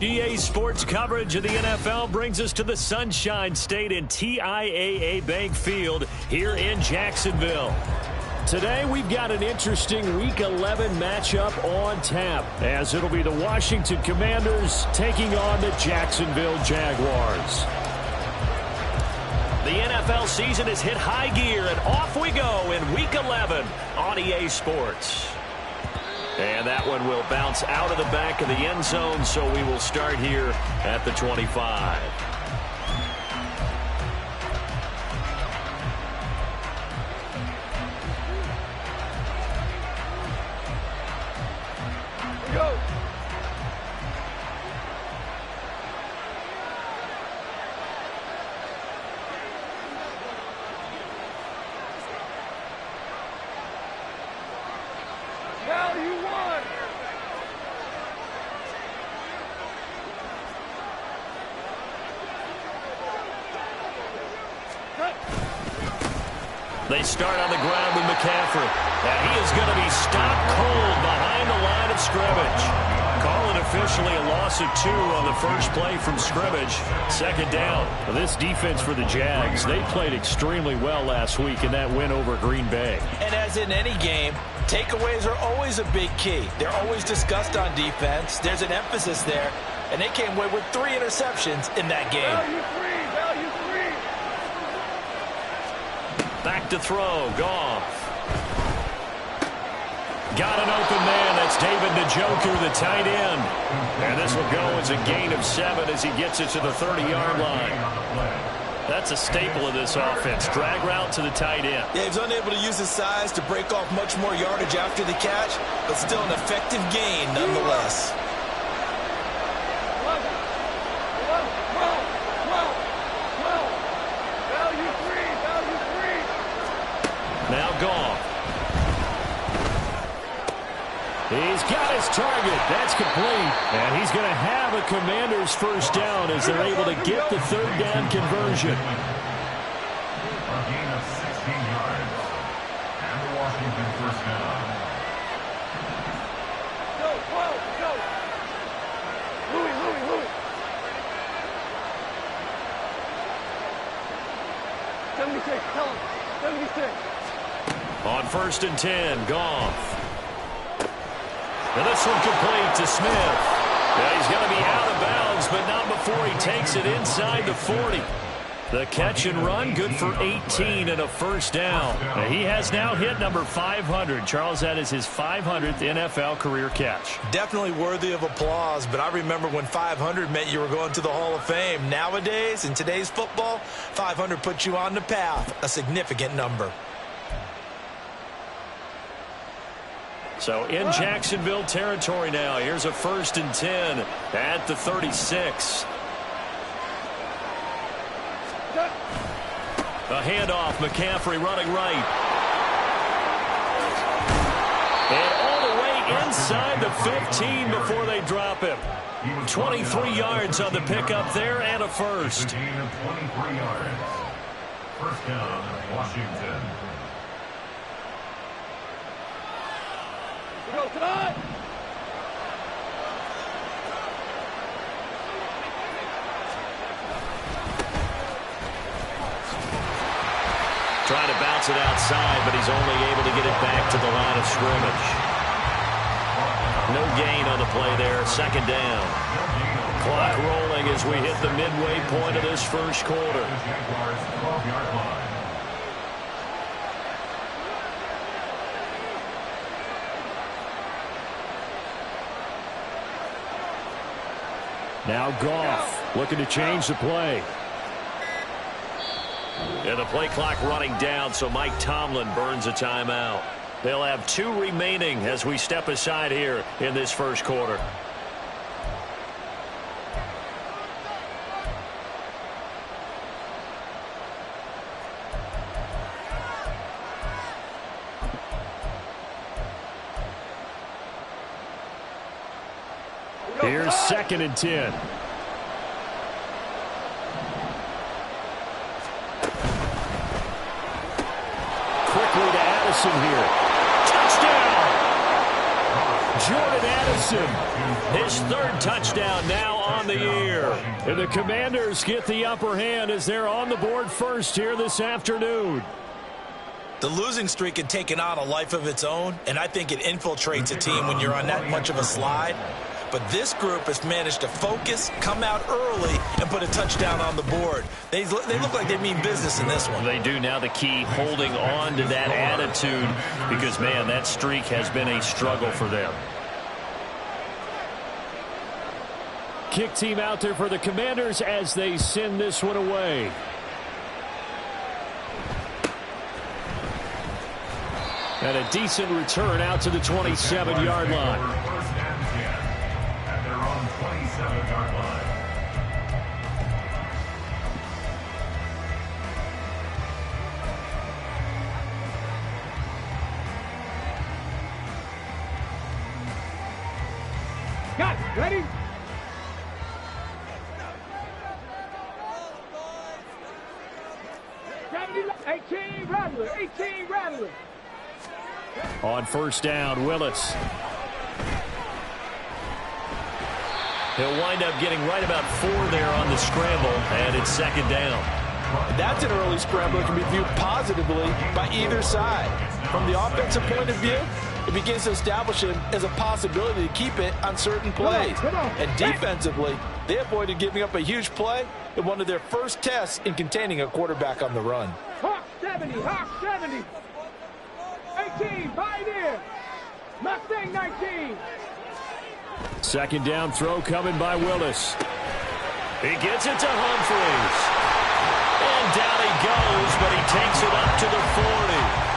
EA Sports coverage of the NFL brings us to the Sunshine State in TIAA Bank Field here in Jacksonville. Today we've got an interesting Week 11 matchup on tap, as it'll be the Washington Commanders taking on the Jacksonville Jaguars. The NFL season has hit high gear, and off we go in Week 11 on EA Sports. And that one will bounce out of the back of the end zone, so we will start here at the 25. Go. They start on the ground with McCaffrey, and he is going to be stopped cold behind the line of scrimmage. Call it officially a loss of 2 on the first play from scrimmage. Second down. Well, this defense for the Jags, they played extremely well last week in that win over Green Bay. And as in any game, takeaways are always a big key. They're always discussed on defense. There's an emphasis there, and they came away with 3 interceptions in that game. Value free. Back to throw. Goff. Got an open man. That's David Njoku, the tight end. And this will go as a gain of 7 as he gets it to the 30-yard line. That's a staple of this offense. Drag route to the tight end. Yeah, he's unable to use his size to break off much more yardage after the catch, but still an effective gain nonetheless. Now Goff. He's got his target. That's complete. And he's going to have a Commander's first down as they're able to get the third down conversion. A gain of 16 yards. And the Washington first down. Go. Louis. 76, tell him. 76. On 1st and 10, Goff. And this one complete to Smith. Now he's going to be out of bounds, but not before he takes it inside the 40. The catch and run, good for 18 and a first down. He has now hit number 500. Charles, that is his 500th NFL career catch. Definitely worthy of applause, but I remember when 500 meant you were going to the Hall of Fame. Nowadays, in today's football, 500 puts you on the path, a significant number. So in Jacksonville territory now. Here's a 1st and 10 at the 36. A handoff, McCaffrey running right. And all the way inside the 15 before they drop him. 23 yards on the pickup there and a first. A gain of 23 yards. First down, Washington. Go tonight. Trying to bounce it outside, but he's only able to get it back to the line of scrimmage. No gain on the play there. Second down. Clock rolling as we hit the midway point of this first quarter. Jaguars 12-yard line. Now Goff looking to change the play. And the play clock running down, so Mike Tomlin burns a timeout. They'll have 2 remaining as we step aside here in this first quarter. Here's 2nd and 10. Quickly to Addison here. Touchdown! Jordan Addison, his third touchdown now on the year. And the Commanders get the upper hand as they're on the board first here this afternoon. The losing streak had taken on a life of its own, and I think it infiltrates a team when you're on that much of a slide. But this group has managed to focus, come out early, and put a touchdown on the board. They look like they mean business in this one. They do. Now the key, holding on to that attitude, because, man, that streak has been a struggle for them. Kick team out there for the Commanders as they send this one away. And a decent return out to the 27-yard line. First and 10 at their own 27-yard line. Got it. Ready? Gravity, 18 Rattler, 18 Rattler. On first down, Willis. He'll wind up getting right about 4 there on the scramble, and it's second down. That's an early scramble that can be viewed positively by either side. From the offensive point of view, it begins to establish it as a possibility to keep it on certain plays. And defensively, they avoided giving up a huge play in one of their first tests in containing a quarterback on the run. Hawk 70, Hawk 70. 18, Pioneer. Mustang 19. Second down throw coming by Willis. He gets it to Humphries. And down he goes, but he takes it up to the 40.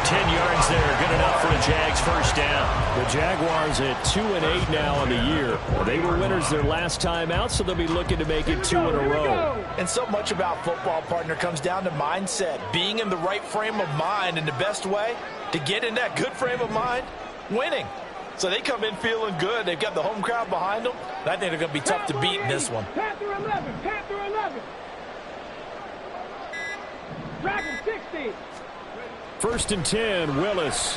10 yards there, good enough for a Jags first down. The Jaguars at 2-8 now on the year. They were winners their last time out, so they'll be looking to make it 2 in a row. And so much about football, partner, comes down to mindset. Being in the right frame of mind, and the best way to get in that good frame of mind, winning. So they come in feeling good. They've got the home crowd behind them. And I think they're going to be tough to beat in this one. Panther 11, Panther 11. Dragon 60. First and 10, Willis.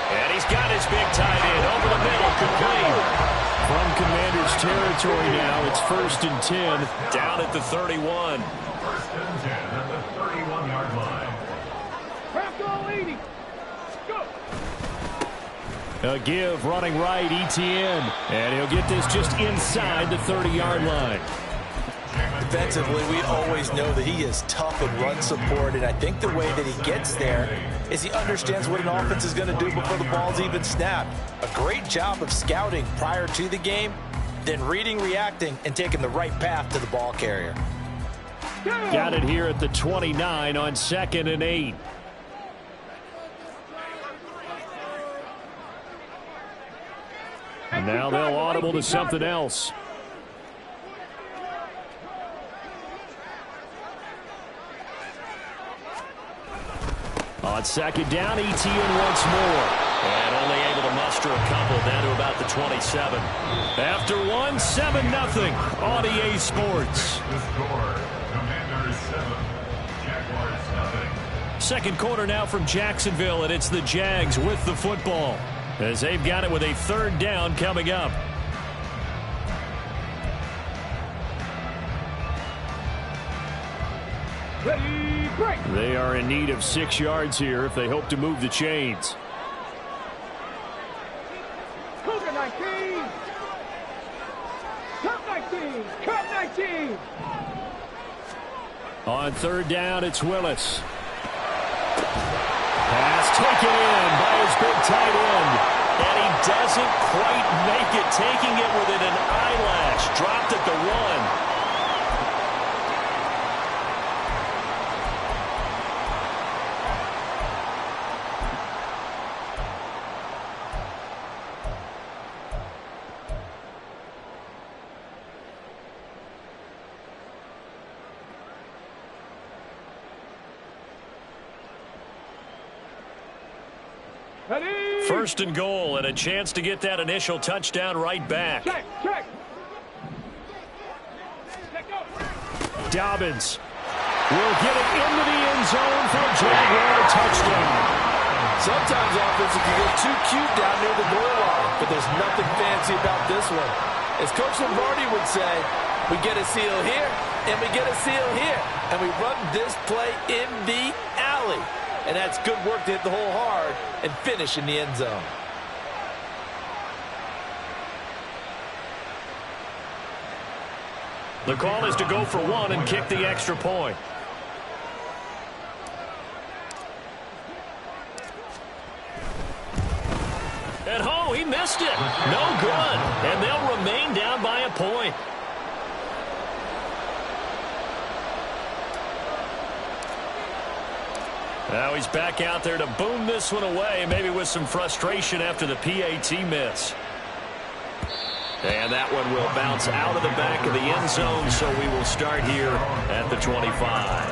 And he's got his big tight end over the middle, complete. From Commanders territory now, it's first and 10, down at the 31. First and 10 at the 31-yard line. Bronco 80. Go. A give running right, Etienne. And he'll get this just inside the 30-yard line. Defensively, we always know that he is tough in run support, and I think the way that he gets there is he understands what an offense is going to do before the ball's even snapped. A great job of scouting prior to the game, then reading, reacting, and taking the right path to the ball carrier. Got it here at the 29 on 2nd and 8. And now they'll audible to something else. On second down, Etienne once more. And only able to muster a couple down to about the 27. After one, 7-0 on EA Sports. The score, Commanders 7, Jaguars 0. Second quarter now from Jacksonville, and it's the Jags with the football, as they've got it with a third down coming up. Ready, break. They are in need of 6 yards here if they hope to move the chains. Cougar 19. Cup 19. Cup 19. On third down, it's Willis. Pass taken in by his big tight end. And he doesn't quite make it, taking it within an eyelash. Dropped at the 1. Ready. First and goal, and a chance to get that initial touchdown right back. Check, check. Let go. Dobbins will get it into the end zone for a Jaguar touchdown. Sometimes offense can get too cute down near the goal line, but there's nothing fancy about this one. As Coach Lombardi would say, we get a seal here, and we get a seal here, and we run this play in the alley. And that's good work to hit the hole hard and finish in the end zone. The call is to go for one and kick the extra point. At home, he missed it. No good. And they'll remain down by a point. Now he's back out there to boom this one away, maybe with some frustration after the PAT miss. And that one will bounce out of the back of the end zone, so we will start here at the 25.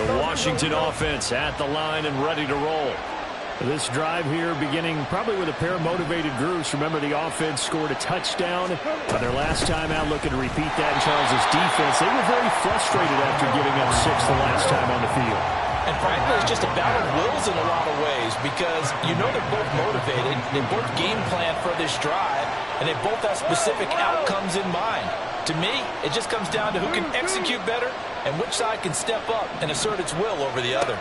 The Washington offense at the line and ready to roll. This drive here beginning probably with a pair of motivated groups. Remember, the offense scored a touchdown on their last time out, looking to repeat that in Charles' defense. They were very frustrated after giving up 6 the last time on the field. And frankly, it's just a battle of wills in a lot of ways because you know they're both motivated, they both game plan for this drive, and they both have specific outcomes in mind. To me, it just comes down to who can execute better and which side can step up and assert its will over the other.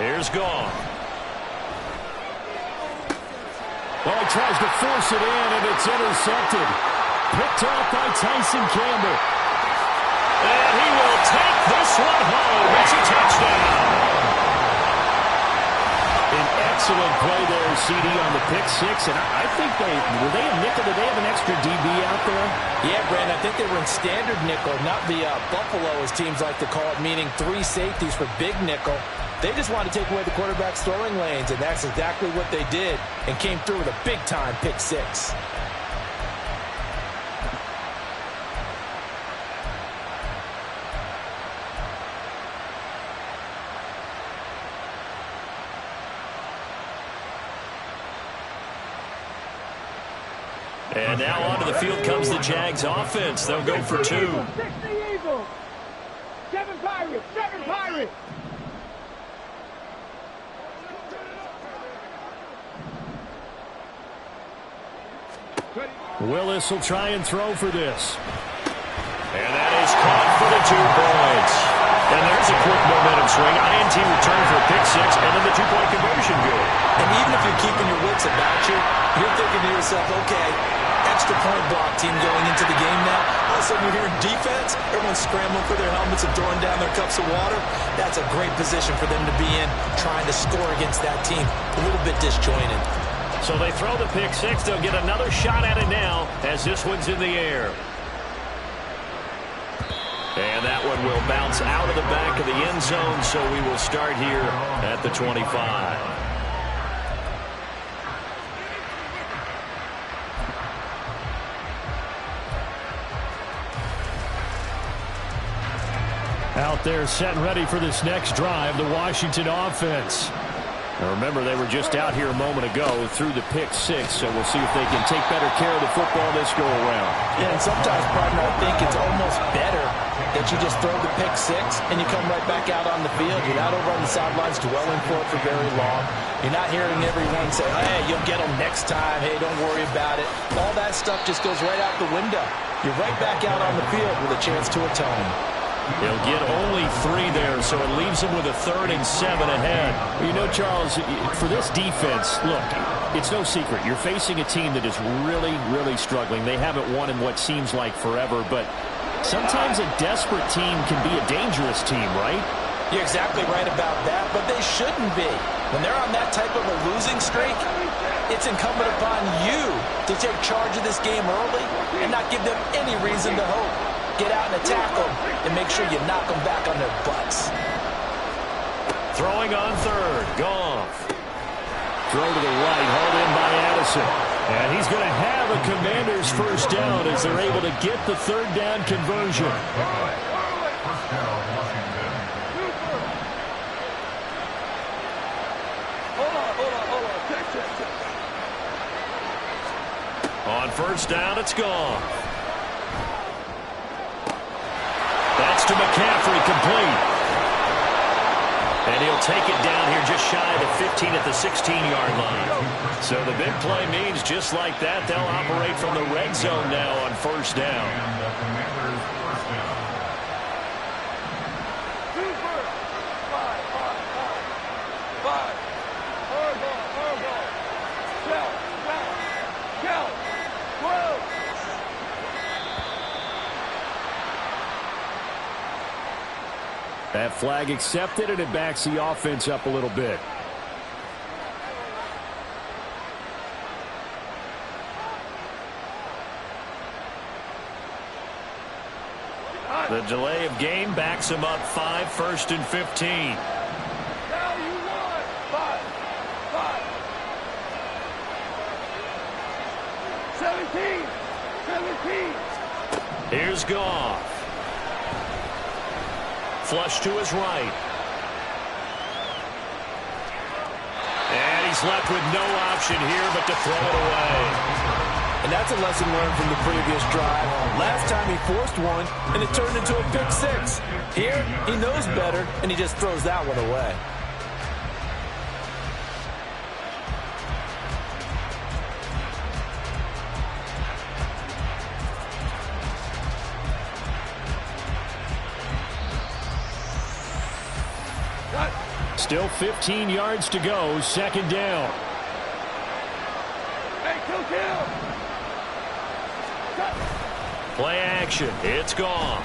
Here's Goff. Well, he tries to force it in, and it's intercepted. Picked off by Tyson Campbell. And he will take this one home. It's a touchdown. An excellent play there, CD, on the pick six. And I think were they a nickel? Did they have an extra DB out there? Yeah, Brandon, I think they were in standard nickel, not the Buffalo, as teams like to call it, meaning 3 safeties for big nickel. They just wanted to take away the quarterback's throwing lanes, and that's exactly what they did and came through with a big-time pick six. And now onto the field comes the Jags offense. They'll go for 2. 60 Eagles. 7 Pirates. 7 Pirates. Willis will try and throw for this. And that is caught for the 2 points. And there's a quick momentum swing. INT return for a pick six, and then the 2-point conversion good. And even if you're keeping your wits about you, you're thinking to yourself, okay, extra point block team going into the game now. All of a sudden you're hearing defense. Everyone's scrambling for their helmets and throwing down their cups of water. That's a great position for them to be in, trying to score against that team. A little bit disjointed. So they throw the pick six. They'll get another shot at it now as this one's in the air. And that one will bounce out of the back of the end zone, so we will start here at the 25. Out there set and ready for this next drive, the Washington offense. Now remember, they were just out here a moment ago through the pick six, so we'll see if they can take better care of the football this go-around. Yeah, and sometimes, partner, I think it's almost better that you just throw the pick six and you come right back out on the field. You're not over on the sidelines dwelling for it for very long. You're not hearing everyone say, hey, you'll get them next time. Hey, don't worry about it. All that stuff just goes right out the window. You're right back out on the field with a chance to atone. They'll get only 3 there, so it leaves them with a 3rd and 7 ahead. Well, you know, Charles, for this defense, look, it's no secret. You're facing a team that is really, really struggling. They haven't won in what seems like forever, but sometimes a desperate team can be a dangerous team, right? You're exactly right about that, but they shouldn't be. When they're on that type of a losing streak, it's incumbent upon you to take charge of this game early and not give them any reason to hope. Get out and attack them and make sure you knock them back on their butts. Throwing on 3rd, Goff. Throw to the right, hauled in by Addison. And he's going to have a Commander's first down as they're able to get the 3rd down conversion. First down, Washington. Hold on. On first down, it's gone. That's to McCaffrey, complete. And he'll take it down here just shy of the 15 at the 16-yard line. So the big play means just like that, they'll operate from the red zone now on first down. That flag accepted, and it backs the offense up a little bit. The delay of game backs him up 5, first and 15. Now you won. 5. 17. 17. Here's Goff. Flush to his right. And he's left with no option here but to throw it away. And that's a lesson learned from the previous drive. Last time he forced one, and it turned into a pick six. Here, he knows better, and he just throws that one away. Still 15 yards to go, second down. Hey, kill. Play action. It's gone.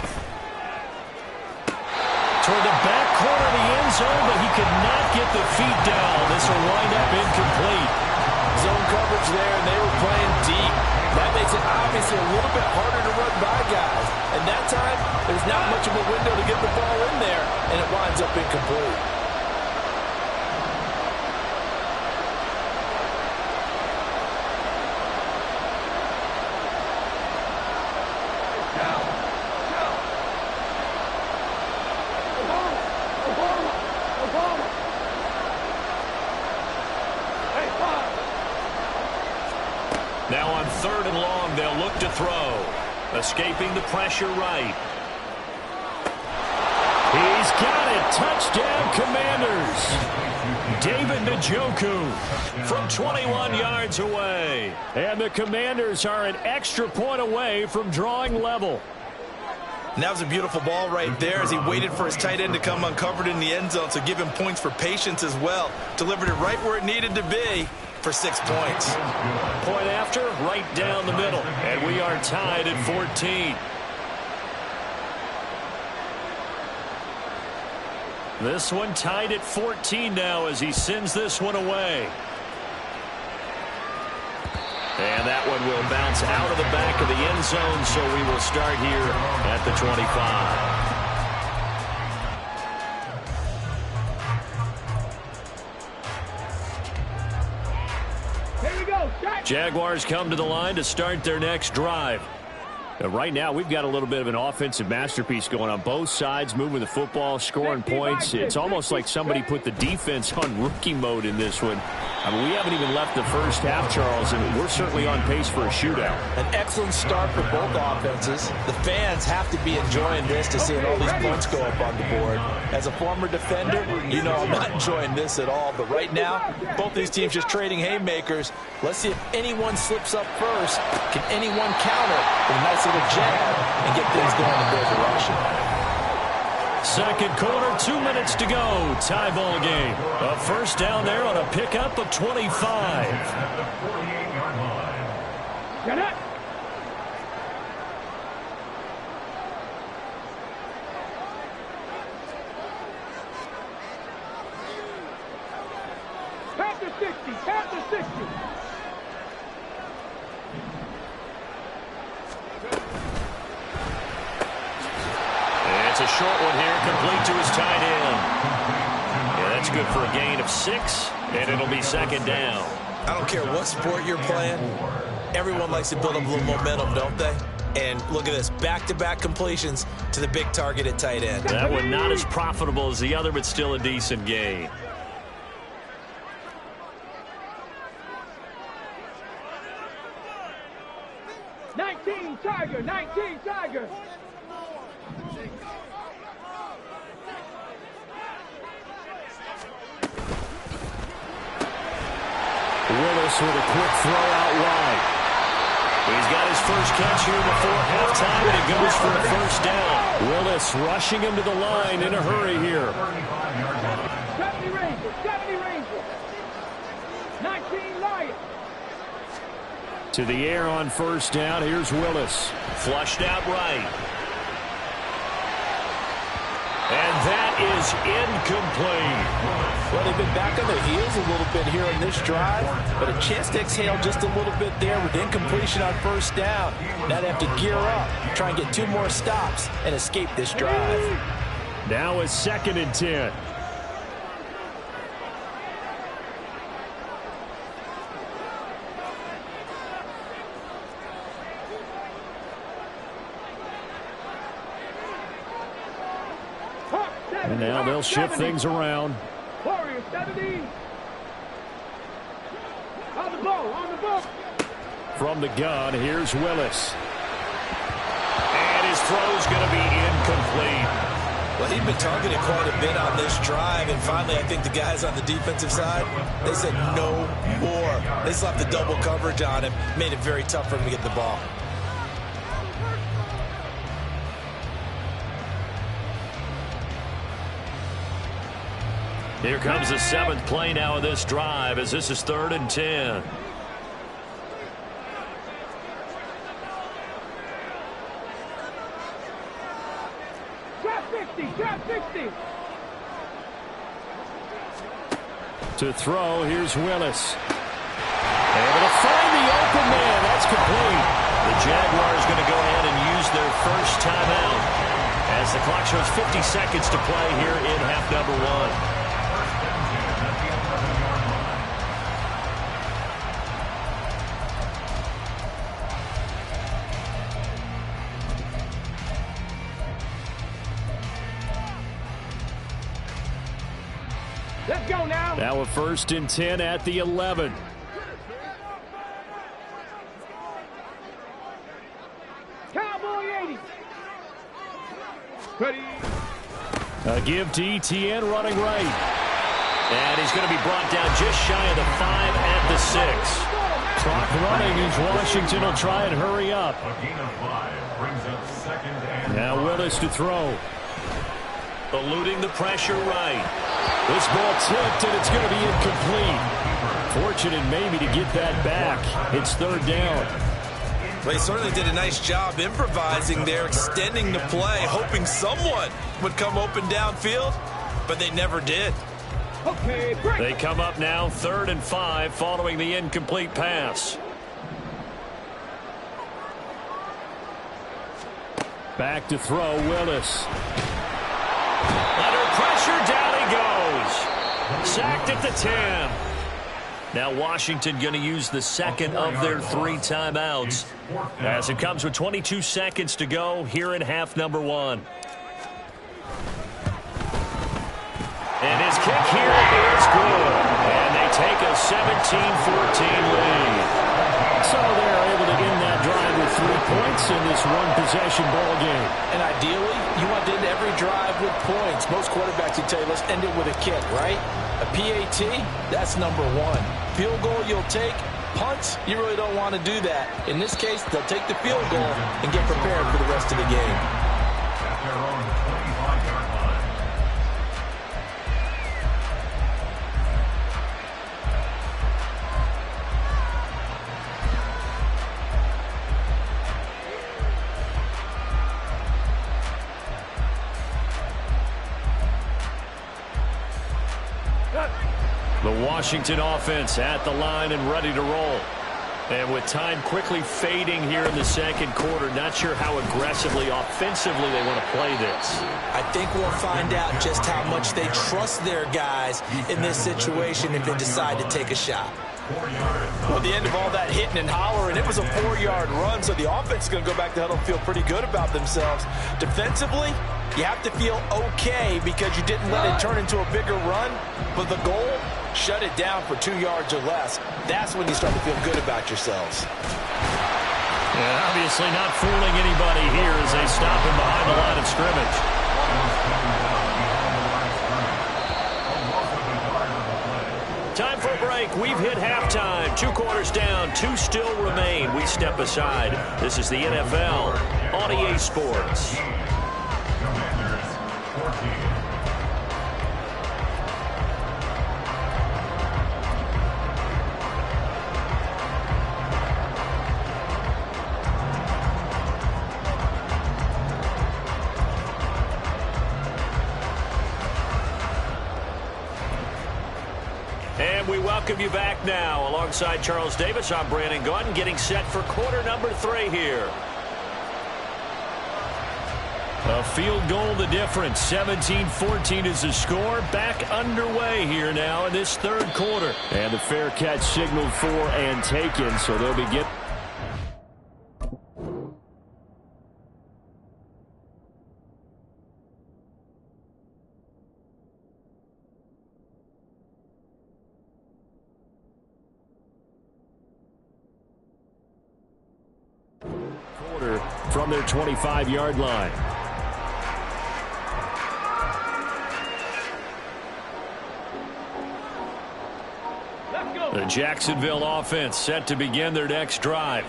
Toward the back corner of the end zone, but he could not get the feet down. This will wind up incomplete. Zone coverage there, and they were playing deep. That makes it obviously a little bit harder to run by guys. And that time, there's not much of a window to get the ball in there, and it winds up incomplete. Now on third and long, they'll look to throw. Escaping the pressure right. He's got it. Touchdown, Commanders. David Njoku From 21 yards away. And the Commanders are an extra point away from drawing level. And that was a beautiful ball right there as he waited for his tight end to come uncovered in the end zone, so give him points for patience as well. Delivered it right where it needed to be for 6 points. Point after, right down the middle. And we are tied at 14. This one tied at 14 now as he sends this one away. And that one will bounce out of the back of the end zone, so we will start here at the 25. Jaguars come to the line to start their next drive. Right now, we've got a little bit of an offensive masterpiece going on both sides, moving the football, scoring points. It's almost like somebody put the defense on rookie mode in this one. I mean, we haven't even left the first half, Charles, and we're certainly on pace for a shootout. An excellent start for both offenses. The fans have to be enjoying this to see all these points go up on the board. As a former defender, you know I'm not enjoying this at all. But right now, both these teams just trading haymakers. Let's see if anyone slips up first. Can anyone counter with a nice little jab and get things going in their direction? Second quarter, 2 minutes to go. Tie ball game. A first down there on a pickup of 25. At the 48-yard line. Get it. Panther 60. Panther 60. It's a short one here, complete to his tight end. Yeah, that's good for a gain of 6, and it'll be second down. I don't care what sport you're playing. Everyone likes to build up a little momentum, don't they? And look at this, back-to-back completions to the big target at tight end. That one not as profitable as the other, but still a decent gain. 19, Tiger, 19, Tiger. Willis with a quick throw out wide. He's got his first catch here before halftime, and it goes for a first down. Willis rushing him to the line in a hurry here. 70 Rangers, 70 Rangers. 19 Lions. To the air on first down. Here's Willis. Flushed out right. And that is incomplete. Well, they've been back on their heels a little bit here in this drive, but a chance to exhale just a little bit there with incompletion on first down. Now they have to gear up, try and get 2 more stops, and escape this drive. Now a 2nd and 10. And now they'll shift things around. Warriors, 70. On the ball, on the ball. From the gun, here's Willis. And his throw's going to be incomplete. Well, he'd been targeted quite a bit on this drive, and finally I think the guys on the defensive side, they said no more. They slapped the double coverage on him, made it very tough for him to get the ball. Here comes the 7th play now of this drive, as this is 3rd and 10. Drop 60, drop 60. To throw, here's Willis. Able to find the open man. That's complete. The Jaguars going to go ahead and use their first timeout as the clock shows 50 seconds to play here in half number 1. Let's go now. Now a 1st and 10 at the 11. Cowboy 80. Ready. A give to ETN running right. And he's going to be brought down just shy of the 5 at the 6. Clock running as Washington will try and hurry up. A gain of 5 brings up 2nd and Now Willis to throw. Eluding the pressure right. This ball tipped, and it's going to be incomplete. Fortunate maybe to get that back. It's 3rd down. Well, he certainly did a nice job improvising there, extending the play, hoping someone would come open downfield, but they never did. Okay, break. They come up now 3rd and 5 following the incomplete pass. Back to throw, Willis. Under pressure, down he goes. Sacked at the 10. Now Washington going to use the 2nd of their 3 timeouts as it comes with 22 seconds to go here in half number 1. And his kick here is good. And they take a 17-14 lead. So they're able to end that drive with 3 points in this one-possession ball game. And ideally, you want to end every drive with points. Most quarterbacks would tell you, let's end it with a kick, right? A PAT, that's number 1. Field goal you'll take. Punts, you really don't want to do that. In this case, they'll take the field goal and get prepared for the rest of the game. at their own 25-yard line. The Washington offense at the line and ready to roll. And with time quickly fading here in the second quarter, not sure how aggressively, offensively they want to play this. I think we'll find out just how much they trust their guys in this situation if they decide to take a shot. Well, at the end of all that hitting and hollering, it was a 4-yard run, so the offense is going to go back to the huddle and feel pretty good about themselves. Defensively, you have to feel okay because you didn't let it turn into a bigger run, but the goal, shut it down for 2 yards or less. That's when you start to feel good about yourselves. And obviously not fooling anybody here as they stop him behind the line of scrimmage. Time for a break. We've hit halftime. 2 quarters down. 2 still remain. We step aside. This is the NFL on EA Sports. Commanders 14. And we welcome you back now. Alongside Charles Davis, I'm Brandon Gaudin, getting set for quarter number 3 here. A field goal the difference. 17-14 is the score. Back underway here now in this 3rd quarter. And the fair catch signaled for and taken, so they'll be getting... from their 25-yard line. Let's go. The Jacksonville offense set to begin their next drive.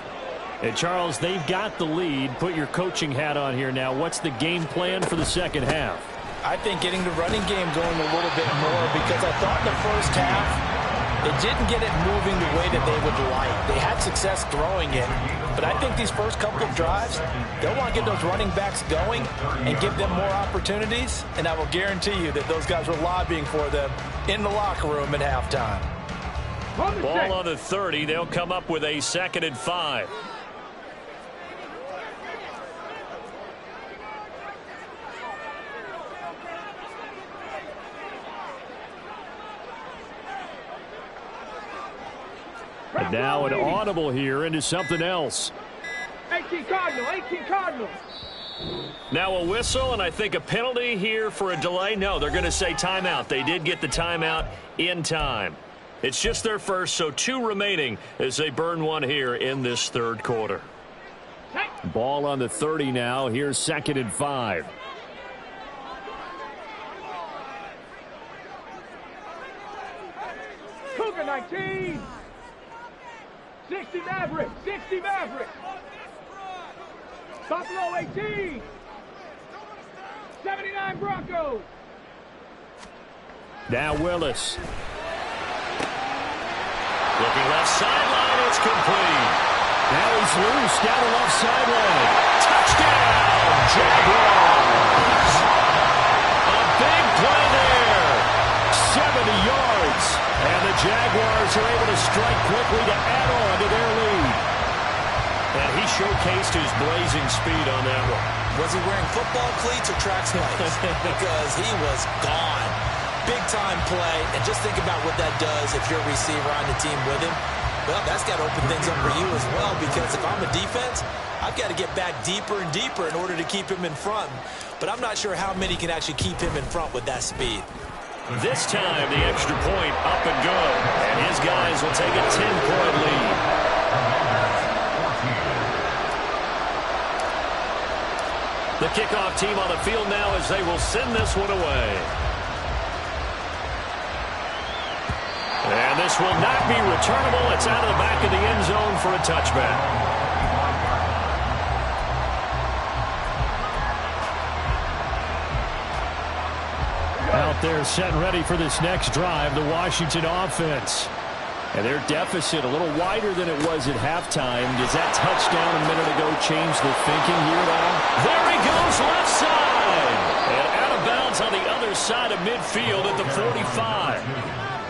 And Charles, they've got the lead. Put your coaching hat on here now. What's the game plan for the second half? I think getting the running game going a little bit more, because I thought in the first half it didn't get it moving the way that they would like. They had success throwing it, but I think these first couple of drives, they'll want to get those running backs going and give them more opportunities, and I will guarantee you that those guys were lobbying for them in the locker room at halftime. Ball on the 30. They'll come up with a 2nd and 5. And now an audible here into something else. 18 Cardinal, 18 Cardinal. Now a whistle, and I think a penalty here for a delay. No, they're going to say timeout. They did get the timeout in time. It's just their first, so 2 remaining as they burn 1 here in this 3rd quarter. Ball on the 30 now. Here's 2nd and 5. Cougar 19. 60 Maverick, 60 Maverick. Buffalo 18. 79 Broncos. Now Willis. Looking left sideline, it's complete. Now he's loose down the left sideline. Touchdown, Jaguars. A big play there. 70 yards. And the Jaguars are able to strike quickly to add on to their lead. And he showcased his blazing speed on that one. Was he wearing football cleats or track spikes? Because he was gone. Big-time play. And just think about what that does if you're a receiver on the team with him. Well, that's got to open things up for you as well, because if I'm a defense, I've got to get back deeper and deeper in order to keep him in front. But I'm not sure how many can actually keep him in front with that speed. This time, the extra point up and good. And his guys will take a 10-point lead. The kickoff team on the field now as they will send this one away. And this will not be returnable. It's out of the back of the end zone for a touchback. Out there set and ready for this next drive, the Washington offense. And their deficit a little wider than it was at halftime. Does that touchdown a minute ago change the thinking here at all? There he goes, left side. And out of bounds on the other side of midfield at the 45.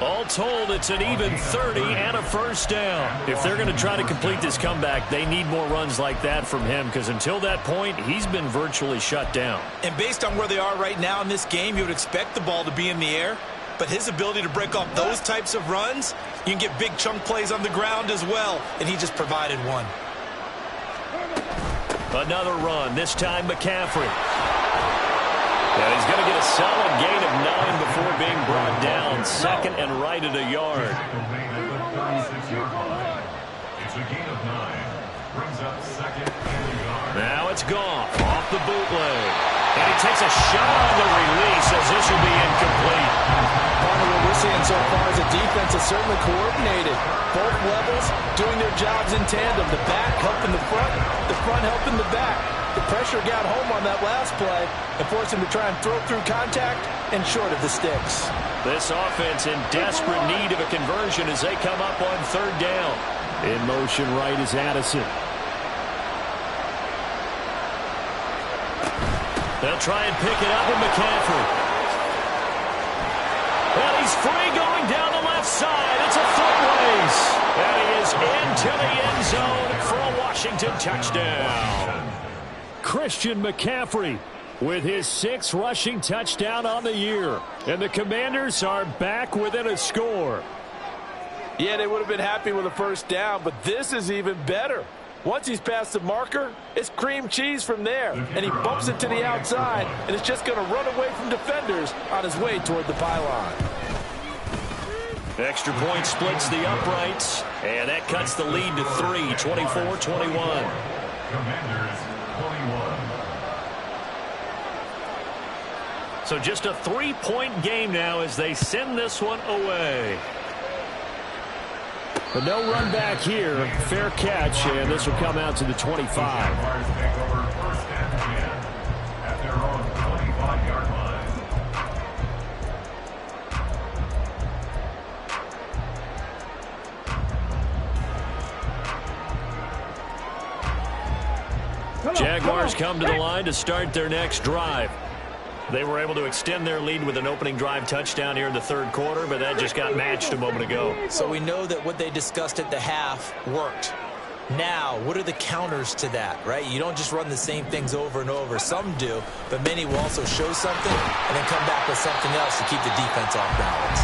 All told, it's an even 30 and a first down. If they're going to try to complete this comeback, they need more runs like that from him, because until that point, he's been virtually shut down. And based on where they are right now in this game, you would expect the ball to be in the air. But his ability to break off those types of runs, you can get big chunk plays on the ground as well, and he just provided one. Another run, this time McCaffrey. And he's going to get a solid gain of 9 before being brought down. 2nd and right at a yard. It's a gain of 9. Brings up second and a yard. Now it's Goff off the bootleg. And he takes a shot on the release as this will be incomplete. Partner, what we're seeing so far is the defense is certainly coordinated. Both levels doing their jobs in tandem. The back helping the front helping the back. The pressure got home on that last play and forced him to try and throw through contact and short of the sticks. This offense in desperate need of a conversion as they come up on third down. In motion right is Addison. They'll try and pick it up with McCaffrey. And he's free going down the left side. It's a foot race. And he is into the end zone for a Washington touchdown. Christian McCaffrey with his 6th rushing touchdown on the year. And the Commanders are back within a score. Yeah, they would have been happy with a first down, but this is even better. Once he's past the marker, it's cream cheese from there. And he bumps it to the outside, and it's just going to run away from defenders on his way toward the pylon. Extra point splits the uprights, and that cuts the lead to 3, 24-21. Commanders 21. So just a 3-point game now as they send this one away. But no run back here. Fair catch, and this will come out to the 25. Jaguars take over first and 10 at their own 25-yard line. Jaguars come to the line to start their next drive. They were able to extend their lead with an opening drive touchdown here in the third quarter, but that just got matched a moment ago. So we know that what they discussed at the half worked. Now, what are the counters to that, right? You don't just run the same things over and over. Some do, but many will also show something and then come back with something else to keep the defense off balance.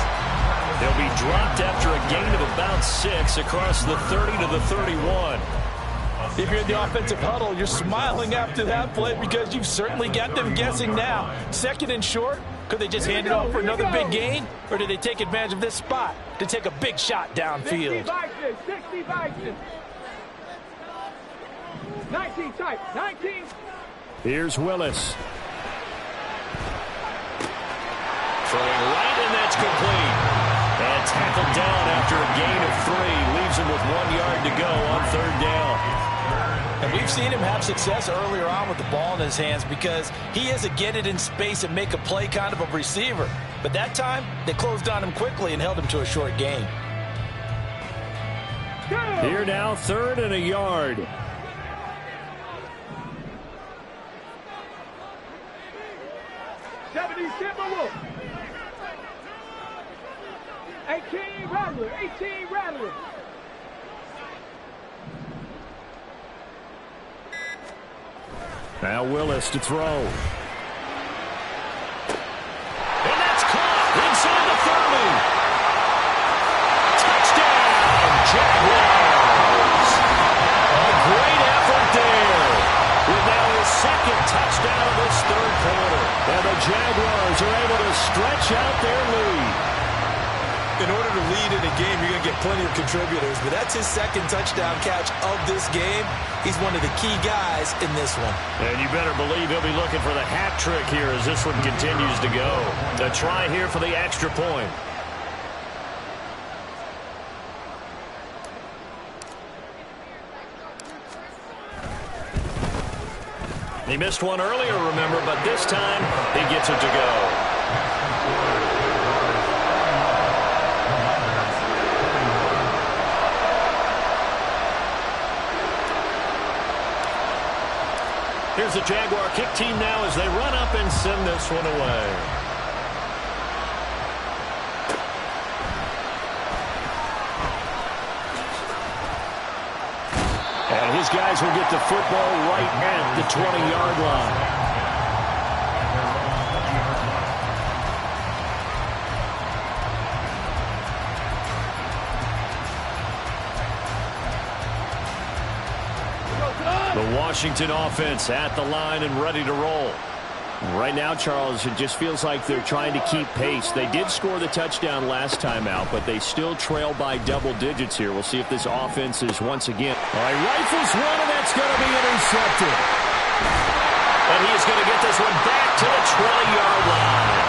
They'll be dropped after a gain of about 6 across the 30 to the 31. If you're in the offensive huddle, you're smiling after that play because you've certainly got them guessing now. Second and short, could they just hand it off for another big gain? Or did they take advantage of this spot to take a big shot downfield? 60 Vikings. 19 type. 19. Here's Willis. Throwing right, and that's complete. And tackled down after a gain of 3. Leaves him with 1 yard to go on third down. And we've seen him have success earlier on with the ball in his hands because he is a get it in space and make a play kind of a receiver. But that time, they closed on him quickly and held him to a short gain. Here now, 3rd and a yard. Timberwolves. 18 Rattler. 18 Rattler. Now Willis to throw. And that's caught inside the 30. Touchdown, Jaguars. A great effort there. With now his 2nd touchdown of this third quarter. And the Jaguars are able to stretch out their lead. In order to lead in a game, you're going to get plenty of contributors, but that's his 2nd touchdown catch of this game. He's one of the key guys in this one. And you better believe he'll be looking for the hat trick here as this one continues to go. A try here for the extra point. He missed one earlier, remember, but this time he gets it to go. Here's the Jaguar kick team now as they run up and send this one away. And his guys will get the football right at the 20-yard line. The Washington offense at the line and ready to roll. Right now, Charles, it just feels like they're trying to keep pace. They did score the touchdown last time out, but they still trail by double digits here. We'll see if this offense is once again. All right, rifles one, and that's going to be intercepted. And he's going to get this one back to the 20-yard line.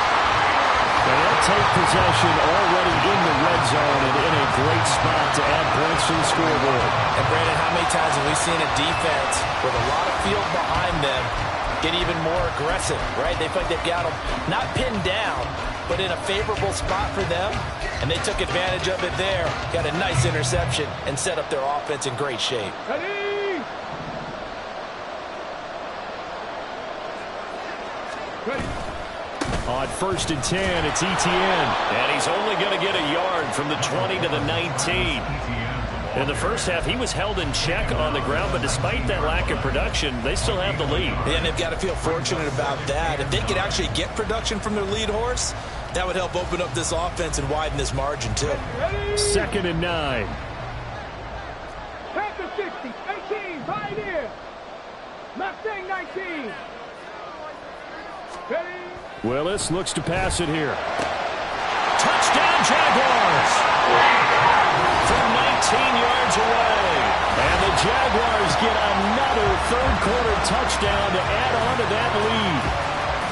And they'll take possession already in the red zone and in a great spot to add points to the scoreboard. And, Brandon, how many times have we seen a defense with a lot of field behind them get even more aggressive, right? They feel like they've got them not pinned down, but in a favorable spot for them, and they took advantage of it there. Got a nice interception and set up their offense in great shape. Ready? Ready. On 1st and 10, it's Etienne. And he's only going to get a yard from the 20 to the 19. In the first half, he was held in check on the ground, but despite that lack of production, they still have the lead. And they've got to feel fortunate about that. If they could actually get production from their lead horse, that would help open up this offense and widen this margin, too. Ready. 2nd and 9. Pass the 60. 18. Right here. Mustang 19. Ready. Willis looks to pass it here. Touchdown, Jaguars! From 19 yards away. And the Jaguars get another third-quarter touchdown to add on to that lead.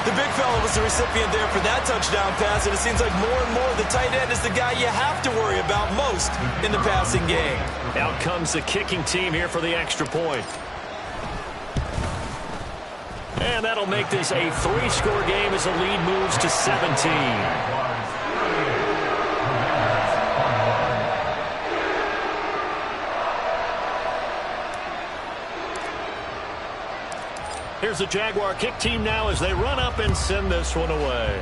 The big fella was the recipient there for that touchdown pass, and it seems like more and more the tight end is the guy you have to worry about most in the passing game. Out comes the kicking team here for the extra point. And that'll make this a 3-score game as the lead moves to 17. Here's the Jaguar kick team now as they run up and send this one away.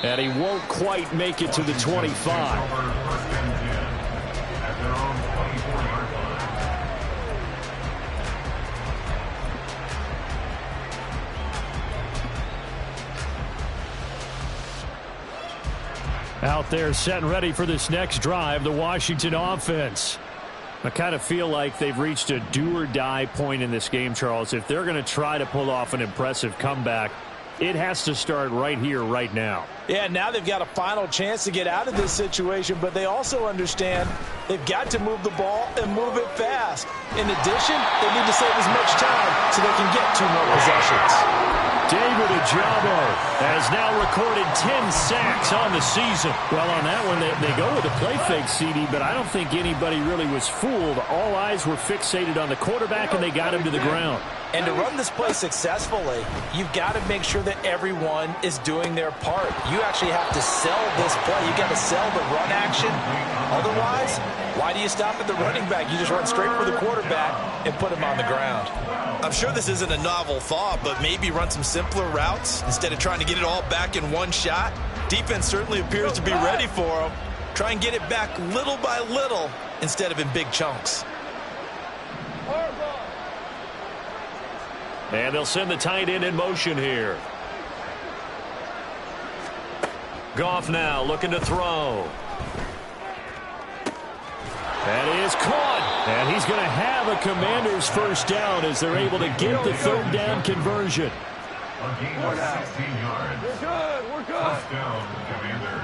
And he won't quite make it to the 25. Out there set and ready for this next drive, the Washington offense. I kind of feel like they've reached a do-or-die point in this game, Charles. If they're going to try to pull off an impressive comeback, it has to start right here, right now. Yeah, now they've got a final chance to get out of this situation, but they also understand they've got to move the ball and move it fast. In addition, they need to save as much time so they can get 2 more possessions. David Ojabo has now recorded 10 sacks on the season. Well, on that one, they go with a play fake, CD, but I don't think anybody really was fooled. All eyes were fixated on the quarterback, and they got him to the ground. And to run this play successfully, you've got to make sure that everyone is doing their part. You actually have to sell this play. You've got to sell the run action. Otherwise, why do you stop at the running back? You just run straight for the quarterback and put him on the ground. I'm sure this isn't a novel thought, but maybe run some simpler routes instead of trying to get it all back in one shot. Defense certainly appears to be ready for them. Try and get it back little by little instead of in big chunks. And they'll send the tight end in motion here. Goff now looking to throw. That is caught. And he's going to have a Commanders first down as they're able to get the third down conversion. A gain of 16 yards. We're good. We're good. First down, Commanders.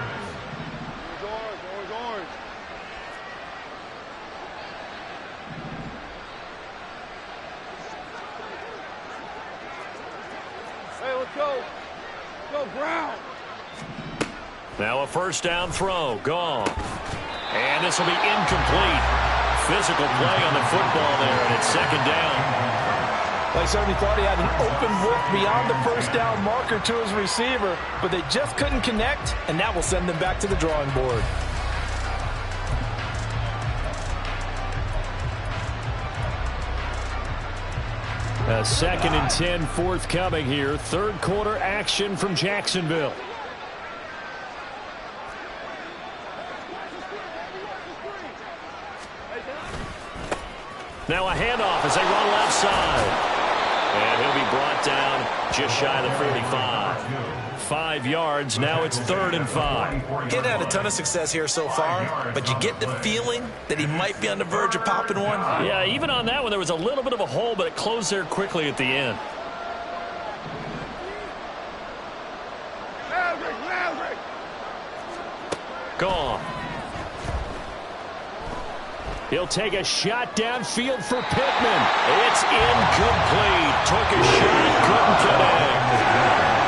Orange. Hey, let's go. Go, Brown. Now a first down throw. Gone. And this will be incomplete. Physical play on the football there, and it's 2nd down. They certainly thought he had an open look beyond the first down marker to his receiver, but they just couldn't connect, and that will send them back to the drawing board. A 2nd and 10 forthcoming here. 3rd quarter action from Jacksonville. Now a handoff as they run left side. And he'll be brought down just shy of the 45. 5 yards. Now it's 3rd and 5. He's had a ton of success here so far, but you get the feeling that he might be on the verge of popping one. Yeah, even on that one, there was a little bit of a hole, but it closed there quickly at the end. Gone. He'll take a shot downfield for Pittman. It's incomplete. Took a shot, couldn't connect.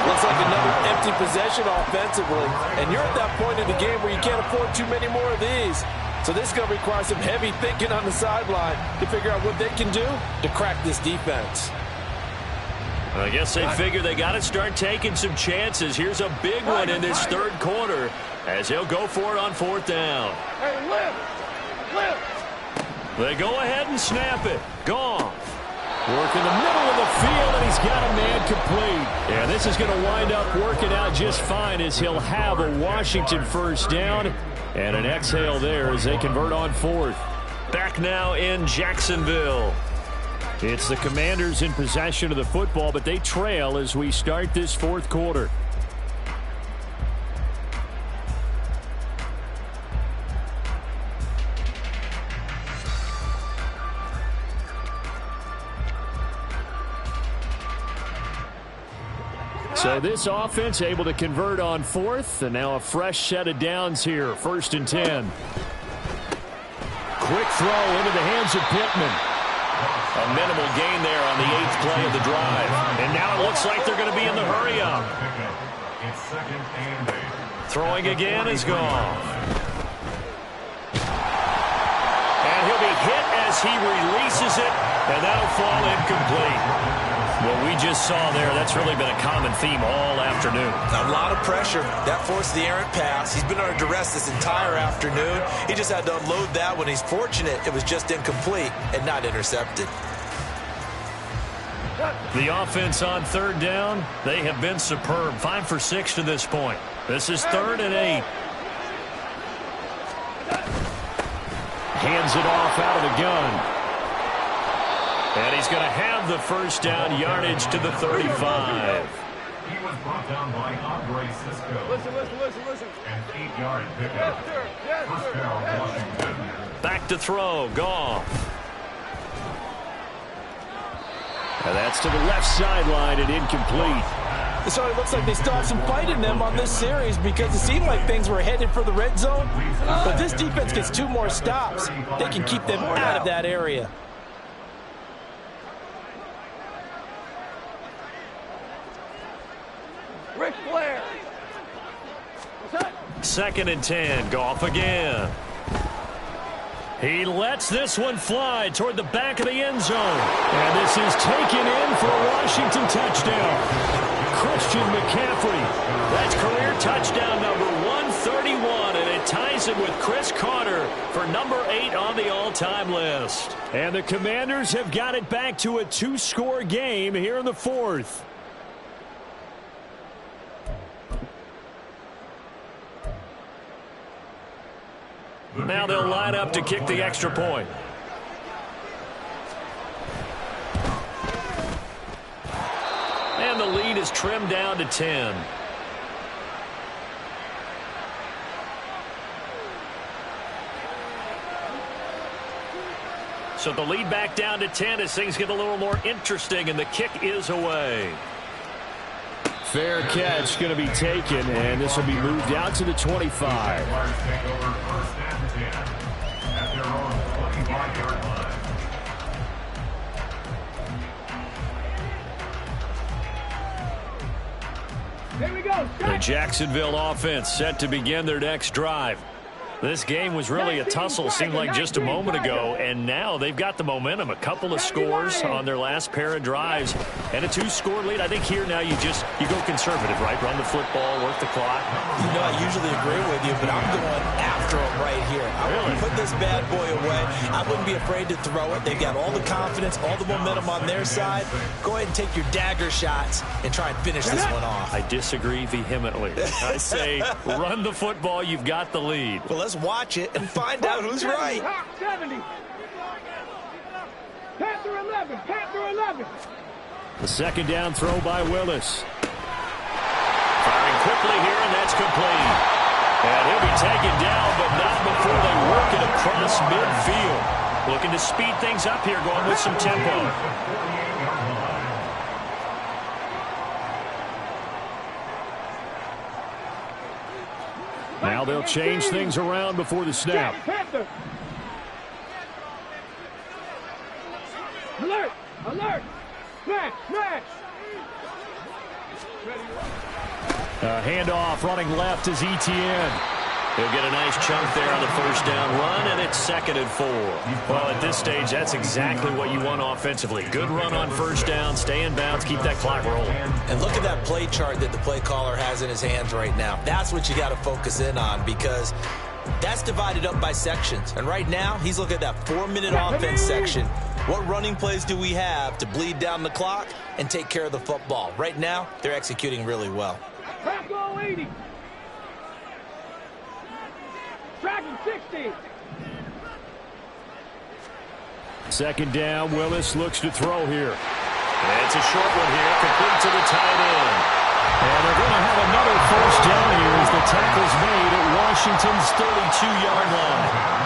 Looks like another empty possession offensively. And you're at that point in the game where you can't afford too many more of these. So this is going to require some heavy thinking on the sideline to figure out what they can do to crack this defense. I guess they figure they got to start taking some chances. Here's a big one in this 3rd quarter as he'll go for it on 4th down. Hey, lift. They go ahead and snap it. Gone. Work in the middle of the field, and he's got a man complete. And this is going to wind up working out just fine as he'll have a Washington 1st down and an exhale there as they convert on 4th. Back now in Jacksonville. It's the Commanders in possession of the football, but they trail as we start this 4th quarter. So this offense able to convert on 4th, and now a fresh set of downs here. 1st and 10. Quick throw into the hands of Pittman. A minimal gain there on the 8th play of the drive. And now it looks like they're going to be in the hurry-up. Throwing again is gone. And he'll be hit as he releases it, and that'll fall incomplete. What we just saw there, that's really been a common theme all afternoon. A lot of pressure. That forced the errant pass. He's been under duress this entire afternoon. He just had to unload that when he's fortunate it was just incomplete and not intercepted. The offense on 3rd down, they have been superb. 5 for 6 to this point. This is 3rd and 8. Hands it off out of the gun. And he's going to have the 1st down, yardage to the 35. He was brought down by Andre Cisco. Listen. An 8-yard pickup. First down, Washington. Back to throw, Goff. And that's to the left sideline and incomplete. So it looks like they still have some fight in them on this series because it seemed like things were headed for the red zone. But this defense gets 2 more stops. They can keep them out of that area. Ric Flair. 2nd and 10. Goff again. He lets this one fly toward the back of the end zone. And this is taken in for a Washington touchdown. Christian McCaffrey. That's career touchdown number 131. And it ties him with Chris Carter for number 8 on the all-time list. And the Commanders have got it back to a 2-score game here in the 4th. Now they'll line up to kick the extra point. And the lead is trimmed down to 10. So the lead back down to 10 as things get a little more interesting, and the kick is away. Fair catch going to be taken, and this will be moved out to the 25. Here we go. The Jacksonville offense set to begin their next drive. This game was really a tussle, seemed like just a moment ago, and now they've got the momentum. A couple of scores on their last pair of drives, and a 2-score lead. I think here now you go conservative, right? Run the football, work the clock. You know, I usually agree with you, but I'm going after them right here. I want to put this bad boy away. I wouldn't be afraid to throw it. They've got all the confidence, all the momentum on their side. Go ahead and take your dagger shots and try and finish this one off. I disagree vehemently. I say run the football. You've got the lead. Well, let's watch it and find out who's right. Top 70. Panther 11. The second down throw by Willis. Firing quickly here, and that's complete. And he'll be taken down, but not before they work it across midfield. Looking to speed things up here, going with some tempo. Now they'll change things around before the snap. Alert! Alert! Smash! Smash! Handoff running left is Etienne. He'll get a nice chunk there on the first down run, and it's 2nd and 4. Well, at this stage, that's exactly what you want offensively. Good run on first down, stay in bounds, keep that clock rolling. And look at that play chart that the play caller has in his hands right now. That's what you got to focus in on, because that's divided up by sections. And right now, he's looking at that 4-minute offense section. What running plays do we have to bleed down the clock and take care of the football? Right now, they're executing really well. Tackle 80. Tracking 60. Second down, Willis looks to throw here. And it's a short one here, complete to the tight end. And they're going to have another first down here as the tackle's made at Washington's 32-yard line.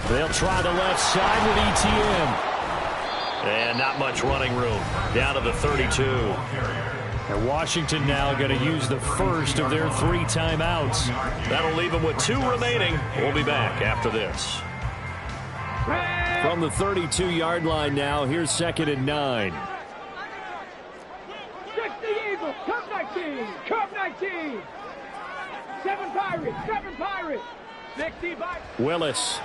They'll try the left side with Etienne. And not much running room. Down to the 32. And Washington now going to use the first of their 3 timeouts. That'll leave them with 2 remaining. We'll be back after this. From the 32-yard line now, here's 2nd and 9. 60 Eagles, Cup 19, Cup 19. 7 Pirates, 7 Pirates. 60 by Willis.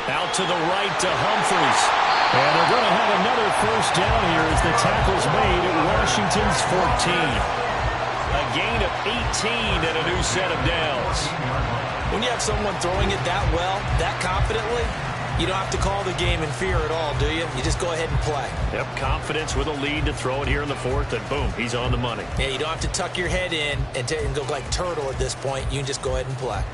Out to the right to Humphreys. And they're going to have another first down here as the tackle's made at Washington's 14. A gain of 18 and a new set of downs. When you have someone throwing it that well, that confidently, you don't have to call the game in fear at all, do you? You just go ahead and play. Yep, confidence with a lead to throw it here in the 4th, and boom, he's on the money. Yeah, you don't have to tuck your head in and go like turtle at this point. You can just go ahead and play.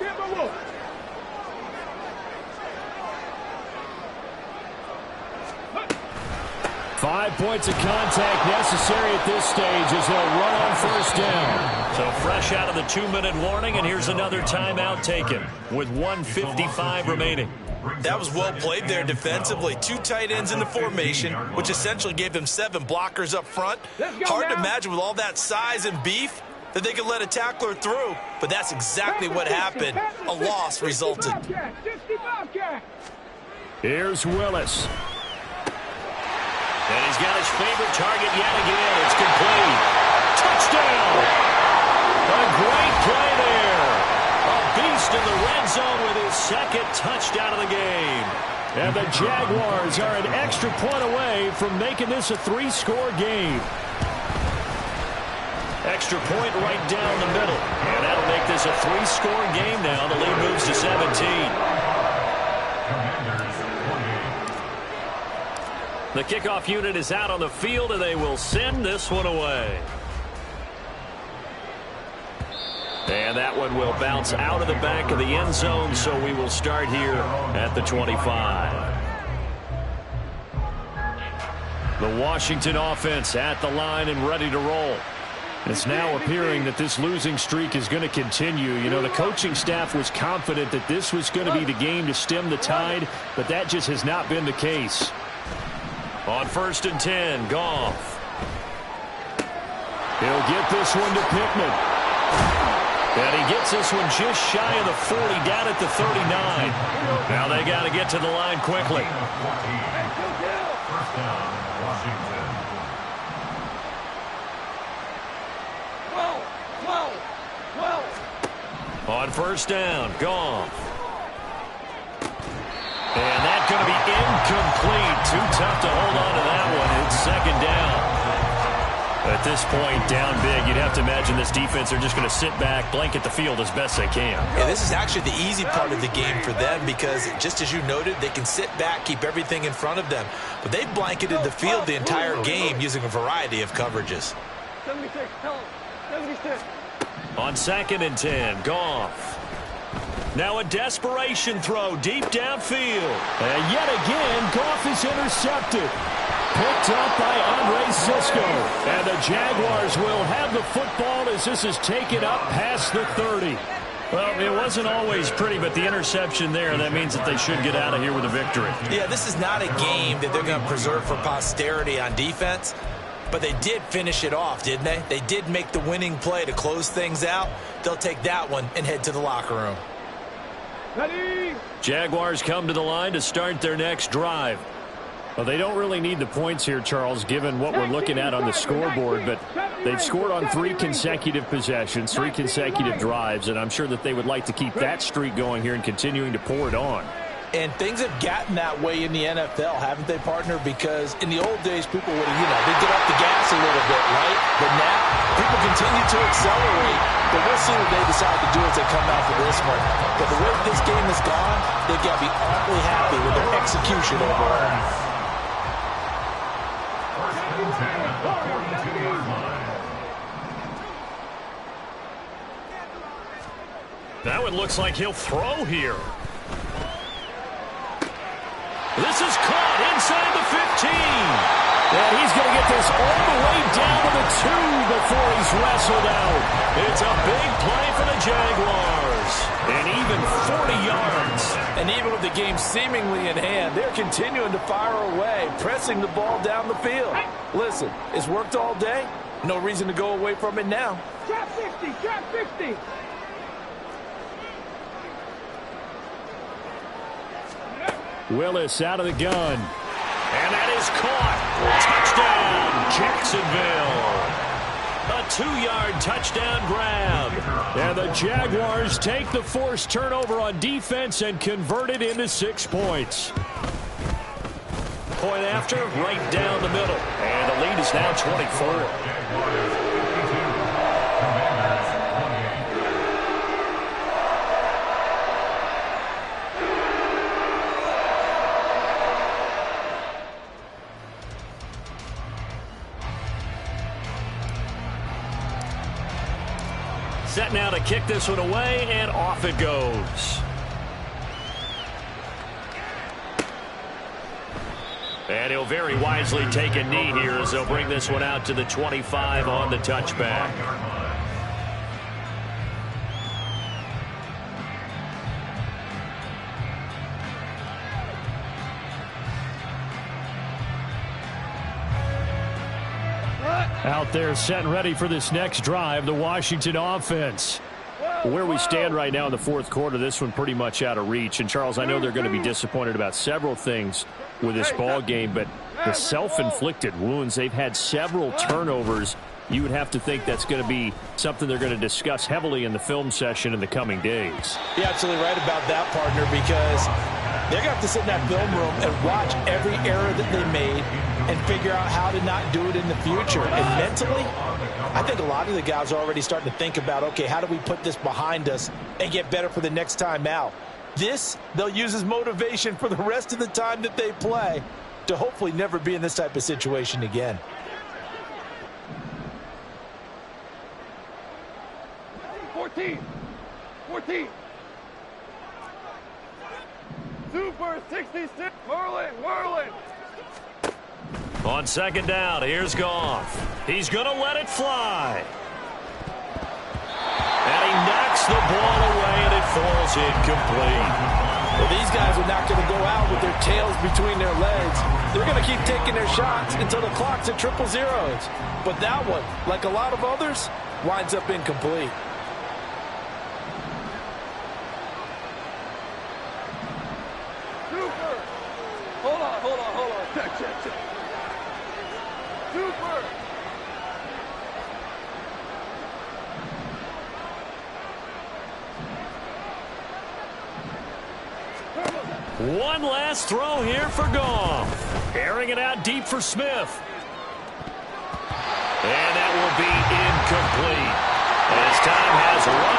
Timberwolves. 5 points of contact necessary at this stage as they'll run on first down. So fresh out of the 2-minute warning, and here's another timeout taken with 1:55 remaining. That was well played there defensively. 2 tight ends in the formation, which essentially gave them 7 blockers up front. Hard to imagine with all that size and beef that they could let a tackler through, but that's exactly what happened. A loss resulted. Here's Willis. And he's got his favorite target yet again. It's complete. Touchdown! A great play there. A beast in the red zone with his 2nd touchdown of the game. And the Jaguars are an extra point away from making this a 3-score game. Extra point right down the middle. And that'll make this a 3-score game now. The lead moves to 17. The kickoff unit is out on the field, and they will send this one away. And that one will bounce out of the back of the end zone, so we will start here at the 25. The Washington offense at the line and ready to roll. It's now appearing that this losing streak is going to continue. You know, the coaching staff was confident that this was going to be the game to stem the tide, but that just has not been the case. On 1st and 10, Goff. He'll get this one to Pittman. And he gets this one just shy of the 40, down at the 39. Now they got to get to the line quickly. First down, Washington. 12. On 1st down, Goff. And that's going to be incomplete. Too tough to hold on to that one. It's 2nd down. At this point, down big, you'd have to imagine this defense are just going to sit back, blanket the field as best they can. Yeah, this is actually the easy part of the game for them because, just as you noted, they can sit back, keep everything in front of them. But they've blanketed the field the entire game using a variety of coverages. 76, tell him. 76. On 2nd and 10, Goff. Now a desperation throw deep downfield. And yet again, Goff is intercepted. Picked up by Andre Cisco. And the Jaguars will have the football as this is taken up past the 30. Well, it wasn't always pretty, but the interception there, that means that they should get out of here with a victory. Yeah, this is not a game that they're going to preserve for posterity on defense, but they did finish it off, didn't they? They did make the winning play to close things out. They'll take that one and head to the locker room. Ready? Jaguars come to the line to start their next drive. Well, they don't really need the points here, Charles, given what we're looking at on the scoreboard, but they've scored on 3 consecutive possessions, 3 consecutive drives, and I'm sure that they would like to keep that streak going here and continuing to pour it on. And things have gotten that way in the NFL, haven't they, partner? Because in the old days, people would, they'd get off the gas a little bit, right? But now, people continue to accelerate. But we'll see what they decide to do as they come out for this one. But the way this game has gone, they've got to be awfully happy with their execution overall. That one looks like he'll throw here. This is caught inside the 15. And he's going to get this all the way down to the 2 before he's wrestled out. It's a big play for the Jaguars. And even 40 yards. And even with the game seemingly in hand, they're continuing to fire away, pressing the ball down the field. Listen, it's worked all day. No reason to go away from it now. Trap 60, trap 60. Willis out of the gun. And that is caught. Touchdown, Jacksonville. A 2-yard touchdown grab. And the Jaguars take the forced turnover on defense and convert it into 6 points. Point after, right down the middle. And the lead is now 24. Set now to kick this one away, and off it goes. And he'll very wisely take a knee here as they'll bring this one out to the 25 on the touchback. Out there set and ready for this next drive, the Washington offense. Where we stand right now in the 4th quarter, this one pretty much out of reach. And, Charles, I know they're going to be disappointed about several things with this ball game, but the self-inflicted wounds, they've had several turnovers. You would have to think that's going to be something they're going to discuss heavily in the film session in the coming days. You're absolutely right about that, partner, because they're going to have to sit in that film room and watch every error that they made and figure out how to not do it in the future. And mentally, I think a lot of the guys are already starting to think about, okay, how do we put this behind us and get better for the next time out? This, they'll use as motivation for the rest of the time that they play to hopefully never be in this type of situation again. $14. Super 66. Merlin. On 2nd down, here's Goff. He's going to let it fly. Knocks the ball away, and it falls incomplete. Well, these guys are not going to go out with their tails between their legs. They're going to keep taking their shots until the clock's at triple zeros. But that one, like a lot of others, winds up incomplete. Super! Hold on. Check. Super! One last throw here for Goff. Airing it out deep for Smith. And that will be incomplete. As time has run out.